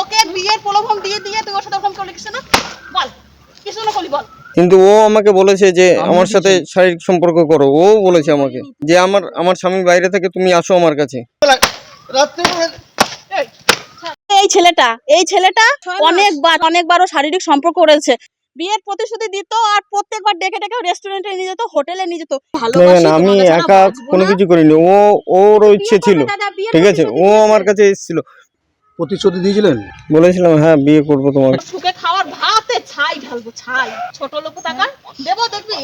ওকে বিয়ের প্রলোভন দিয়ে দিয়ে তুই ওর সাথে ওরকম করলি কিছু না? বল কিছু না করলি বল। কিন্তু ও আমাকে বলেছে যে আমার সাথে শারীরিক সম্পর্ক করো। ও বলেছে আমাকে যে আমার স্বামী বাইরে থেকে, তুমি আসো আমার কাছে। এই ছেলেটা অনেকবারও শারীরিক সম্পর্ক করেছে। বিয়ের প্রতিশ্রুতি দিত আর প্রত্যেকবার ডেকে ডেকে রেস্টুরেন্টে নিয়ে যেত, হোটেলে নিয়ে যেত। না, আমি একা কোনো কিছু করিনি। ওরও ইচ্ছে ছিল, ঠিক আছে। ও আমার কাছে এসেছিল। প্রতিশ্রুতি দিয়েছিলেন? বলেছিলাম হ্যাঁ বিয়ে করবো তোমাকে। সুখে খাওয়ার ভাতে ছাই ঢালবো, ছাই। ছোট লোক টাকার দেবো, দেখবি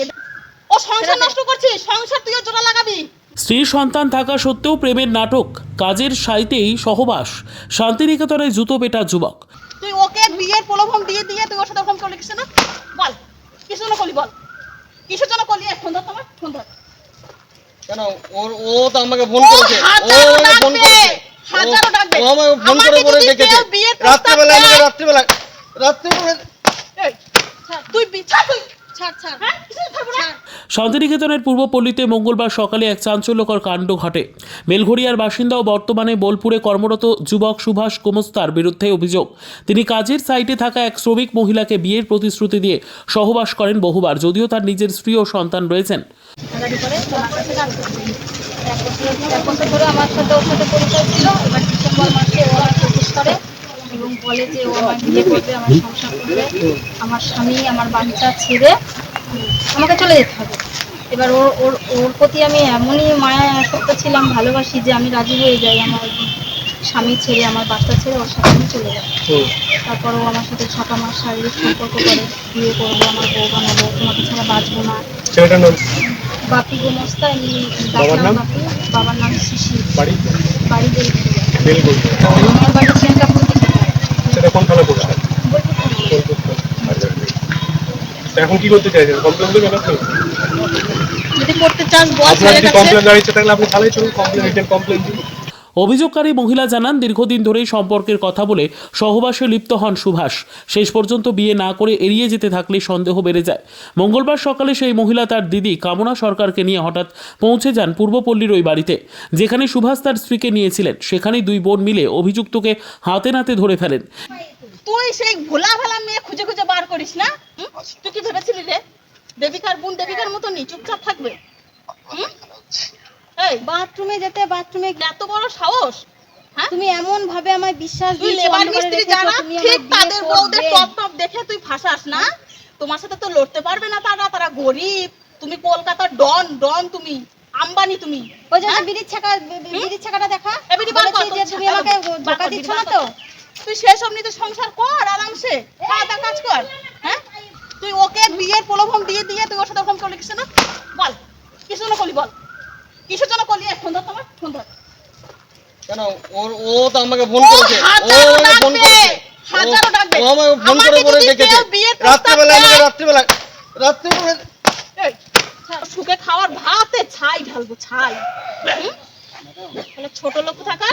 ও সংসার নষ্ট করছিস। সংসার তুইও জোড়া লাগাবি। স্ত্রী সন্তান থাকা সত্ত্বেও প্রেমের নাটক, কাজের সাইতেই সহবাস, শান্তিনিকেতনে জুতো পেটা যুবক। তুই ওকে বিয়ের প্রলোভন দিয়ে দিয়ে তুই ওর সাথে ওরকম করলি কিছু না? বল কিছু না করলি বল। কিসের জন্য করলি? ফোন ধর, তোমার ফোন ধর। কেন ও তো আমাকে ফোন করেছে। হাজারো ডাকবে। ও আমাকে ফোন করে বলে ডেকেছে রাত্রিবেলা। আমাকে রাত্রিবেলা তুই ছাড়, তুই ছাড়। হ্যাঁ কিছু থাকবো না। শান্তিনিকেতনের পূর্বপল্লীতে মঙ্গলবার সকালে এক চাঞ্চল্যকর কাণ্ড ঘটে। মেলঘড়িয়ার বাসিন্দা ও বর্তমানে বোলপুরে কর্মরত যুবক সুভাষ গোমস্তার বিরুদ্ধে অভিযোগ, তিনি কাজের সাইটে থাকা এক শ্রমিক মহিলাকে বিয়ের প্রতিশ্রুতি দিয়ে সহবাস করেন বহুবার, যদিও তার নিজের স্ত্রী ও সন্তান রয়েছেন। এক বছর ধরে আমার সাথে ওর সাথে পরিচয় ছিল। এবার ডিসেম্বর মাসে ও আমাকে প্রপোজ করে এবং বলে যে ও আমার বিয়ে করবে, আমার সংসার করবে, আমার স্বামী আমার বাচ্চা ছেড়ে আমাকে চলে যেতে হবে। এবার ওর প্রতি আমি এমনই মায়া আসক্ত ছিলাম, ভালোবাসি, যে আমি রাজি হয়ে যাই আমার স্বামী ছেড়ে, আমার বাচ্চা ছেড়ে ওর সাথে আমি চলে যাই। তারপর ও আমার সাথে 6 মাস শারীরিক সম্পর্ক করে, বিয়ে করবো, আমার বউ বানাবো, তোমাকে ছাড়া বাঁচবো না। বাপি গোমস্তা, বাবার নাম শিশি, বাড়ি বেলগুড়িয়া। আমার বাড়ি চেনকাপুর দিকে। এখন কি করতে চাইছেন? কমপ্লেন দেবেন আপনি? যদি করতে চাস বল। আপনার যদি কমপ্লেন দাঁড়িয়েছে তাহলে আপনি থানায় চলুন, কমপ্লেন দিন। অভিযোগকারী মহিলা জানান, দীর্ঘদিন ধরেই সম্পর্কের কথা বলে সহবাসে লিপ্ত হন সুভাষ। শেষ পর্যন্ত বিয়ে না করে এড়িয়ে যেতে থাকলে সন্দেহ বেড়ে যায়। মঙ্গলবার সকালে সেই মহিলা তার দিদি কামনা সরকারকে নিয়ে হঠাৎ পৌঁছে যান পূর্বপল্লীর ওই বাড়িতে, যেখানে সুভাষ তার স্ত্রীকে নিয়েছিলেন। সেখানেই দুই বোন মিলে অভিযুক্তকে হাতে নাতে ধরে ফেলেন। তুই সেই ভোলা ভালা মেয়ে খুঁজে খুঁজে বার করিস না? তুই কি ভেবেছিলি রে দেবিকার বোন দেবিকার মতো নি চুপচাপ থাকবে? এই বাথরুমে যেতে, বাথরুমে এত বড় সাহস? হ্যাঁ, তুমি এমন ভাবে আমায় বিশ্বাস তুই দিয়েছো, লেবার অন্ধকারে মিস্ত্রি রেখেছো, যারা তুমি ঠিক আমায় বিয়ে তাদের বউদের করবে। টপ টপ দেখে তুই ফাঁসাস না? তোমার সাথে তো লড়তে পারবে না তারা গরিব। তুমি কলকাতার ডন তুমি আম্বানি তুমি। ওই যে হ্যাঁ? বিড়ির ছাকাটা দেখা। এ বিড়ি বার কর, বলেছি যে তুমি আমাকে ধোঁকা দিচ্ছ না তো? তুই সেসব নিতে সংসার কর আরামসে, খাওয়া কাজ কর। হ্যাঁ, তুই ওকে বিয়ের প্রলোভন দিয়ে দিয়ে তুই ওর সাথে ওরকম করলি কিছু না? বল কিছু না করলি বল। কিসের জন্য করলি? ফোন ধর, তোমার ফোন ধর। কেন ও তো আমাকে ফোন করেছে। হাজারো ডাকবে। ও আমাকে ফোন করে বলে ডেকেছে রাত্রিবেলা। আমাকে রাত্রিবেলা সুখে খাওয়ার ভাতে ছাই ঢালবো, ছাই। ছোট লোক থাকা।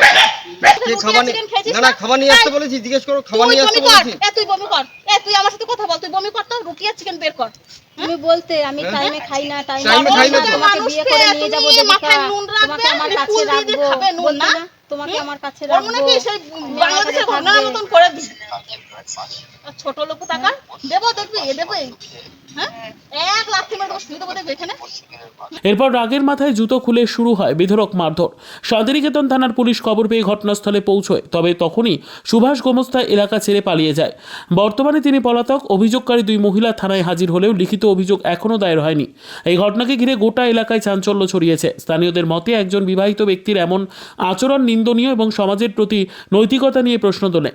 খাবার নিয়ে আসতে বলেছি, জিজ্ঞেস করো খাবার নিয়ে আসতে বলেছি। তুই বমি কর। তুই আমার সাথে কথা বল, তুই বমি কর তো, রুটি আর চিকেন বের কর। তুমি বলতে আমি টাইমে খাই না, টাইমে খাই না তো। তোমাকে বিয়ে করে নিয়ে যাবো দেবিকা, তোমাকে আমার কাছে রাখবো, বলতে না তোমাকে আমার কাছে রাখবো, নাকি সেই বাংলাদেশের ঘটনার মতন করে দিই। ছোট লোক টাকা দেবো, দেখবি দেবো। হ্যাঁ, 1 লাখ মেরে শুয়ে দেবো, দেখবি এখানে। এরপর রাগের মাথায় জুতো খুলে শুরু হয় বেধড়ক মারধর। শান্তিনিকেতন থানার পুলিশ খবর পেয়ে ঘটনাস্থলে পৌঁছয়, তবে তখনই সুভাষ গোমস্তা এলাকা ছেড়ে পালিয়ে যায়। বর্তমানে তিনি পলাতক। অভিযোগকারী দুই মহিলা থানায় হাজির হলেও লিখিত অভিযোগ এখনও দায়ের হয়নি। এই ঘটনাকে ঘিরে গোটা এলাকায় চাঞ্চল্য ছড়িয়েছে। স্থানীয়দের মতে একজন বিবাহিত ব্যক্তির এমন আচরণ নিন্দনীয় এবং সমাজের প্রতি নৈতিকতা নিয়ে প্রশ্ন তোলে।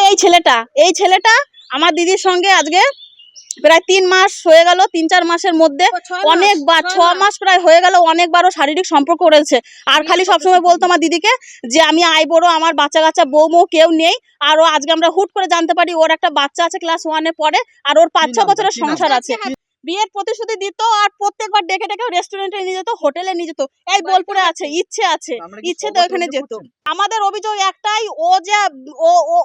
এই ছেলেটা আমার দিদির সঙ্গে আজকে প্রায় 3 মাস হয়ে গেল, 3-4 মাসের মধ্যে অনেকবার 6 মাস প্রায় হয়ে গেল, অনেকবারও শারীরিক সম্পর্ক করেছে। আর খালি সবসময় বলতো আমার দিদিকে যে আমি আইবড়ো, আমার বাচ্চা কাচ্চা বউ মৌ কেউ নেই। আর ও আজকে আমরা হুট করে জানতে পারি ওর একটা বাচ্চা আছে, ক্লাস 1-এ পড়ে, আর ওর 5-6 বছরের সংসার আছে। বিয়ের প্রতিশ্রুতি দিত আর প্রত্যেকবার ডেকে ডেকে রেস্টুরেন্টে নিয়ে যেত, হোটেলে নিয়ে যেত। এই বোলপুরে আছে, ইচ্ছে তো ওখানে যেত। আমাদের অভিযোগ একটাই,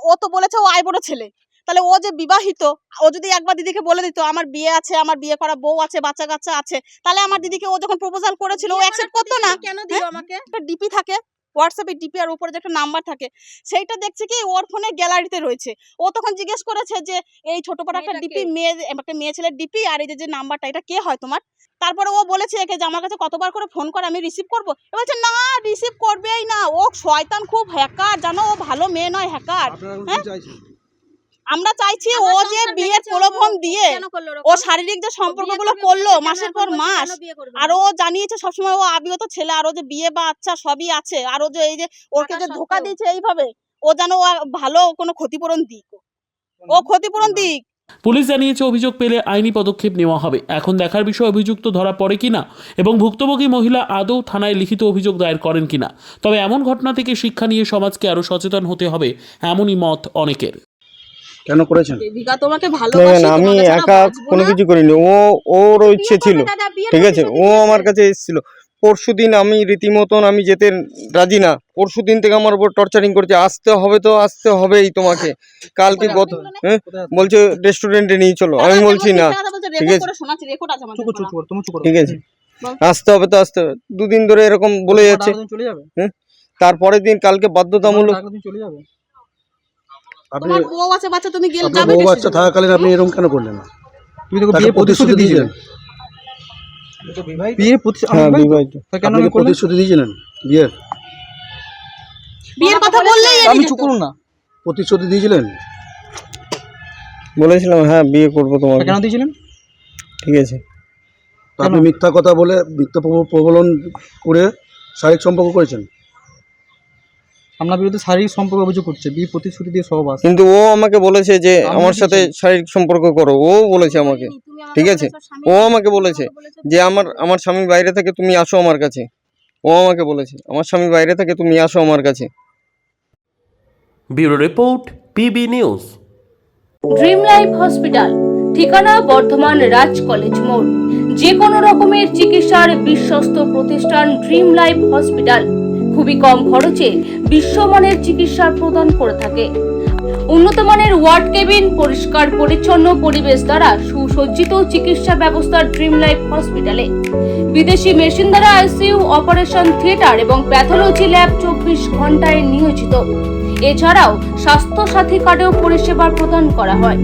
ও তো বলেছে ও আইবড়ো ছেলে, তাহলে ও যে বিবাহিত, ও যদি একবার দিদিকে বলে দিত আমার বিয়ে আছে, আমার বিয়ে করা বউ আছে, বাচ্চা কাচ্চা আছে, তাহলে আমার দিদিকে ও যখন প্রপোজাল করেছিল ও অ্যাকসেপ্ট করতো না। কেন দিও আমাকে? একটা ডিপি থাকে, হোয়াটসঅ্যাপে ডিপি আর উপরে যে একটা নাম্বার থাকে সেইটা দেখছে কি ওর ফোনে গ্যালারিতে রয়েছে। ও তখন জিজ্ঞেস করেছে যে এই ছোটপাটা একটা ডিপি একটা মেয়ে ছেলের ডিপি আর এই যে নাম্বারটা এটা কে হয় তোমার? তারপরে ও বলেছে একে যে আমার কাছে কতবার করে ফোন করে আমি রিসিভ করবো। ও বলছে না রিসিভ করবেই না, ও শয়তান খুব হ্যাকার জানো, ও ভালো মেয়ে নয় হ্যাকার। হ্যাঁ আমরা চাইছি ও যে বিয়ের প্রলোভন দিয়ে ও শারীরিক যে সম্পর্কগুলো করলো মাসের পর মাস, আর ও জানিয়েছে সবসময় ও আবিগত ছেলে, আর ও যে বিয়ে বাচ্চা সবই আছে, আর ও যে এই যে ওকে যে ধোকা দিয়েছে এইভাবে, ও যেন ও ভালো কোনো ক্ষতিপূরণ দিক, ও ক্ষতিপূরণ দিক। পুলিশ জানিয়েছে অভিযোগ পেলে আইনি পদক্ষেপ নেওয়া হবে। এখন দেখার বিষয় অভিযুক্ত ধরা পড়ে কিনা এবং ভুক্তভোগী মহিলা আদৌ থানায় লিখিত অভিযোগ দায়ের করেন কিনা। তবে এমন ঘটনা থেকে শিক্ষা নিয়ে সমাজকে আরো সচেতন হতে হবে, এমনই মত অনেকের। কেন করেছেন? তোমাকে না, আমি একা কোনো কিছু করিনি, ওর ইচ্ছে ছিল, ঠিক আছে। ও আমার কাছে এসেছিল পরশুদিন, আমি রীতিমতন আমি যেতে রাজি না, পরশুদিন থেকে আমার উপর টর্চারিং করছে, আসতে হবে তো আসতে হবেই তোমাকে। কালকে গত বলছে রেস্টুরেন্টে নিয়ে চলো, আমি বলছি না, ঠিক আছে ঠিক আছে আসতে হবে তো আসতে হবে। দুদিন ধরে এরকম বলে যাচ্ছে, তারপরের দিন কালকে বাধ্যতামূলক। তোমার বউ আছে বাচ্চা, তুমি গেলে যাবে বউ বাচ্চা থাকাকালীন আপনি এরকম কেন করলেন না? তুমি তো বিয়ে প্রতিশ্রুতি দিয়েছিলেন, হ্যাঁ বিবাহিত। আপনি কি প্রতিশ্রুতি দিয়েছিলেন বিয়ের? বিয়ের কথা বললেই আমি চুপ করুন না। প্রতিশ্রুতি দিয়েছিলেন? বলেছিলাম হ্যাঁ বিয়ে করবো তোমাকে। কেন দিয়েছিলেন? ঠিক আছে, আপনি মিথ্যা কথা বলে মিথ্যা প্রবলন করে শারীরিক সম্পর্ক করেছেন। আপনার বিরুদ্ধে শারীরিক সম্পর্ক অভিযোগ করছে, বিয়ে প্রতিশ্রুতি দিয়ে সব আছে। কিন্তু ও আমাকে বলেছে যে আমার সাথে শারীরিক সম্পর্ক করো, ও বলেছে আমাকে, ঠিক আছে। ও আমাকে বলেছে যে আমার স্বামী বাইরে থেকে তুমি আসো আমার কাছে, ও আমাকে বলেছে আমার স্বামী বাইরে থেকে তুমি আসো আমার কাছে। Bureau report, PB news. Dream life hospital, ঠিকানা বর্ধমান রাজ কলেজ মোড়। যে কোনো রকমের চিকিৎসার বিশ্বস্ত প্রতিষ্ঠান ড্রিম লাইফ হসপিটাল খুবই কম খরচে বিশ্বমানের চিকিৎসা প্রদান করে থাকে। উন্নত মানের ওয়ার্ড কেবিন, পরিষ্কার পরিচ্ছন্ন পরিবেশ দ্বারা সুসজ্জিত চিকিৎসা ব্যবস্থা ড্রিম লাইফ হসপিটালে। বিদেশি মেশিন দ্বারা আইসিইউ, অপারেশন থিয়েটার এবং প্যাথোলজি ল্যাব 24 ঘন্টায় নিয়োজিত। এছাড়াও স্বাস্থ্য সাথী কার্ডেও পরিষেবা প্রদান করা হয়।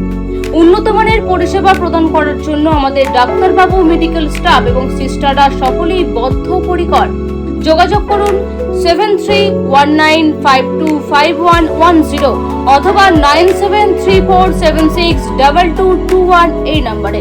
উন্নত মানের পরিষেবা প্রদান করার জন্য আমাদের ডাক্তারবাবু, মেডিকেল স্টাফ এবং সিস্টাররা সকলেই বদ্ধপরিকর। যোগাযোগ করুন 7319525110 অথবা 9734762221 এই নম্বরে।